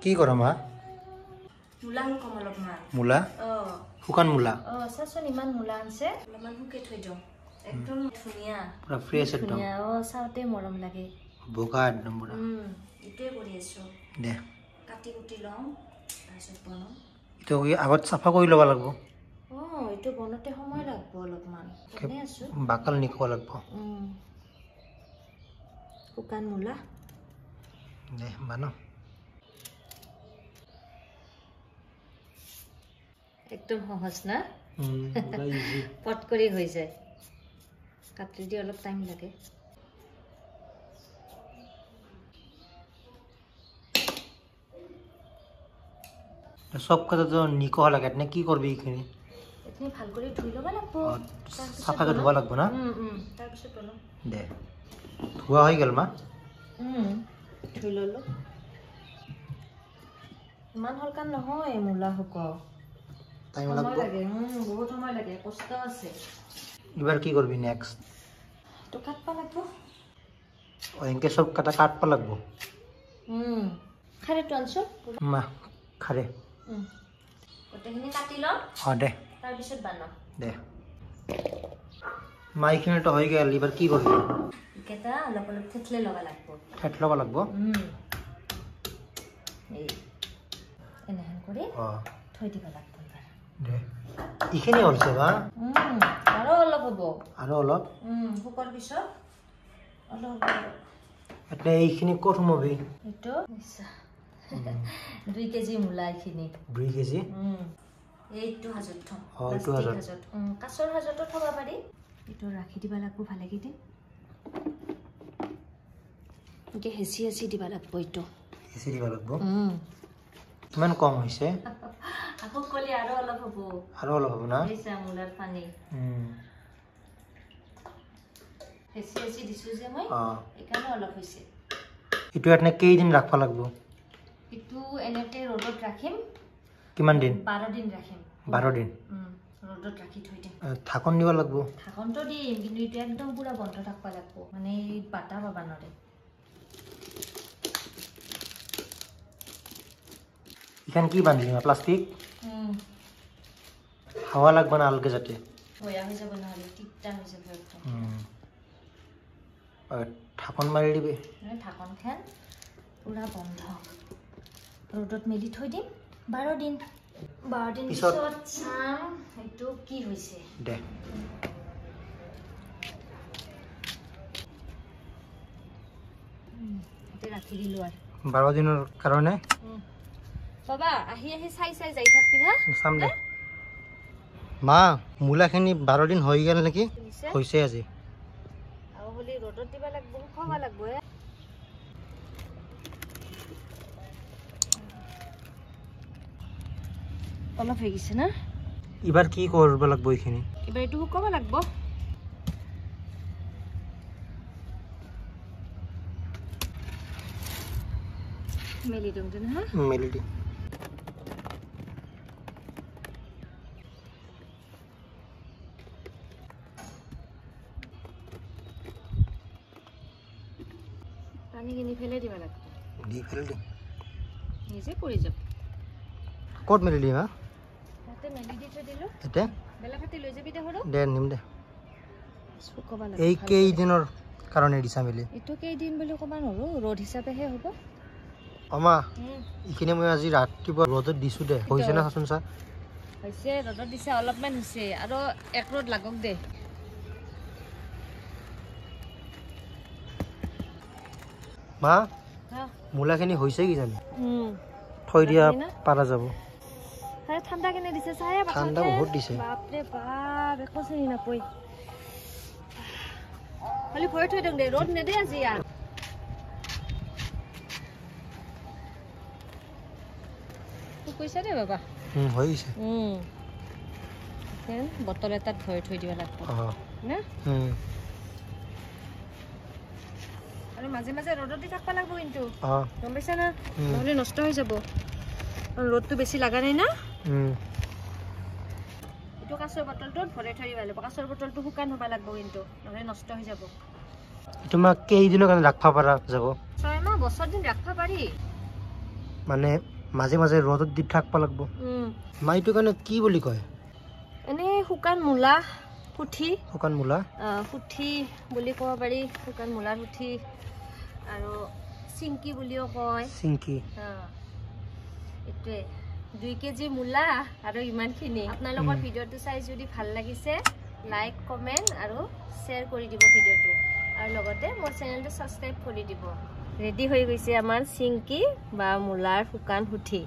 কি কৰা মা? মূলা কমলক মা। মূলা? শুকান মূলা? চাচোন ইমান মূলা আনছে। অলপমান শুকে থৈ দিওঁ। একদম ধুনীয়া। পুৰা ফ্ৰেছ একদম। ধুনীয়া চাওঁতে মৰম লাগে। বগা একদম পুৰা। এইটোৱে কৰি আছো। দে। কাটি কুটি লওঁ তাৰপিছত বনাওঁ। এইটো আগত চাফা কৰি ল'ব লাগিব। এইটো বনোতে সময় লাগব অলপমান। বনাই আছো। বাকল নিকব লাগিব। শুকান মূলা। দে বানো। একদম সহজ না? পট কৰি হৈ যায়। কাটি দি অলপ টাইম লাগে। সব কথাটো নিকহ লাগে নে কি করবি এইখিনি? এখিনি ভাল কৰি ধুই ল'ব লাগিব। সাফাকে ধুব লাগিব না? তাৰপিছত বনাম। দে। ধোৱা হৈ গেল মা? ধুই ল'লো। ইমান হলকান নহয় মূলা শুক। টাইম সময় লাগে। বহুত সময় লাগে। কষ্ট আছে। এবার কি করবি নেক্সট? তো কাটবা লাগব। এনকে সব কাটবা লাগব। খাৰেটো আনছো। মা খাৰে। গোটেইখিনি কাটি লওঁ। দে। তাৰপিছত বানাম। দে। মা এইখিনি তো হৈ গেল। এবার কি করবি? কেটা অলপ অলপ থেতলে লবা লাগব। ঠেট লব লাগব? এই এনেহেন কৰি থৈ দিব লাগব এবাৰ। দে। এইখিনি হলছে বা? আৰু অলপ হ'ব। আৰু অলপ? শুকৰ পিছত অলপ এতিয়া এইখিনি ক'ত সোমাবি? এইটো 2 কেজি মূলা এইখিনি। 2 কেজি? এইটো হাজত থম। এইটো হাজত। কাছৰ হাজতো থব পাৰি। এইটো ৰাখি দিবা লাগব ভালে কেইদিন। একে হেঁচি হেঁচি দিবা লাগব এইটো। হেঁচি দিবা লাগব? কিমান কম হৈছে? আকৌ কলি আৰু অলপ হ'ব। আৰু অলপ হ'ব না? এইছা মূলাৰ পানী। হেঁচি হেঁচি দিছো যে মই এইকাৰণে অলপ হৈছে। এইটো এনে কেইদিন ৰাখবা লাগব? এইটো এনেতে ৰ'দত ৰাখিম। কিমান দিন? 12 দিন ৰাখিম। 12 দিন? ৰ'দত ৰাখি থৈ দিম। ঢাকন দিব লাগব? ঢাকনটো দিম কিন্তু এইটো একদম পুৰা বন্ধ থাকবা লাগব। মানে বাটা পাবা নৰে। এখান কি বান্ধলি মা? প্লাস্টিক? হাওয়া লাগবে না আলগে যাতে? বয়া হৈ যাব নহলে টিকটা হৈ যাব একদম। ঢাকন মাৰি দিবি? ঢাকন খান পুৰা বন্ধ। ৰ'দত মেলি থৈ দিম 12 দিন। 12 দিন পিছত চাম এইটো কি হৈছে। দে। এতে ৰাখি দিলো আৰু 12 দিনৰ কাৰণে? বাবা আহি আহি চাই চাই যাই থাকবি হা? চাম দে। মা মূলাখিনি 12 দিন হৈ গেল নেকি? হৈছে আজি। আৰু হলি ৰ'দত দিবা লাগব, শুকাবা লাগব। অলপ হৈ গৈছে না? এবার কি করব লাগবো এইখিনি? এবার একটু শুকাবা লাগব। মেলি দিম দেন হা? মেলি দি। পানী কিনি ফেলে দিবা লাগব। দি ফেলে দি। নিজে পৰি যাব। ক'ত মেলি দি মা? তাতে মেলি দি থৈ দিলো। এতে? বেলা ফাটি লৈ যাবি দে হৰো। দে নিম দে। শুকাবা লাগব। এই কেই দিনৰ কাৰণে দিছা মেলি? এটো কেই দিন বুলি কবা নৰো, ৰ'দ হিচাপেহে হ'ব। অমা এইখিনি মই আজি ৰাতিপুৱা ৰ'দত দিছো দে। হৈছে না চাচোন চা? হৈছে ৰ'দত দিছে অলপমান হৈছে আৰু এক ৰ'দ লাগক দে। মা মূলাখিনি হৈছে কি জানি? থৈ দিয়া পাৰা যাব। ঠাণ্ডা কেনে দিছে চাহে? ঠাণ্ডা বহুত দিছে। বাপৰে বাপ একো চিনি নাপই। খালি ভয় থৈ দিওঁ দে, ৰ'দ নেদে আজি ইয়াত। কৈছা দে বাবা। হৈ গৈছে। বটল এটাত ভয় থৈ দিব লাগব না? আৰু মাজে মাজে ৰ'দত দি থাকবা লাগব কিন্তু। গম পাইছা না? নহলে নষ্ট হৈ যাব। ৰ'দটো বেছি লাগা নাই না? এইটো কাঁচৰ বটলটোত ভৰাই থৈ দিব লাগিব। কাঁচৰ বটলটো শুকান হবা লাগব কিন্তু নহলে নষ্ট হৈ যাব। এইটো মা কেইদিনৰ কাৰণে ৰাখবা পাৰা যাব? 6 মাহ বছৰ দিন ৰাখবা পাৰি। মানে মাজে মাজে ৰ'দত দি থাকব লাগব মা এইটো কাৰণে কি বুলি কয় এনে শুকান মূলা পুঠি শুকান মূলা পুঠি বুলি ক'ব পাৰি শুকান মূলাৰ পুঠি আৰু চিংকি বুলিও কয় চিংকি এইটোৱে 2 কেজি মূলা আৰু ইমানখিনি আপোনালোকৰ ভিডিঅ'টো চাই যদি ভাল লাগিছে লাইক কমেন্ট আৰু শ্বেয়াৰ কৰি দিব ভিডিঅ'টো আৰু লগতে মোৰ চেনেলটো সাবস্ক্ৰাইব কৰি দিব ৰেডি হৈ গৈছে আমাৰ চিংকি বা মূলাৰ শুকান পুঠি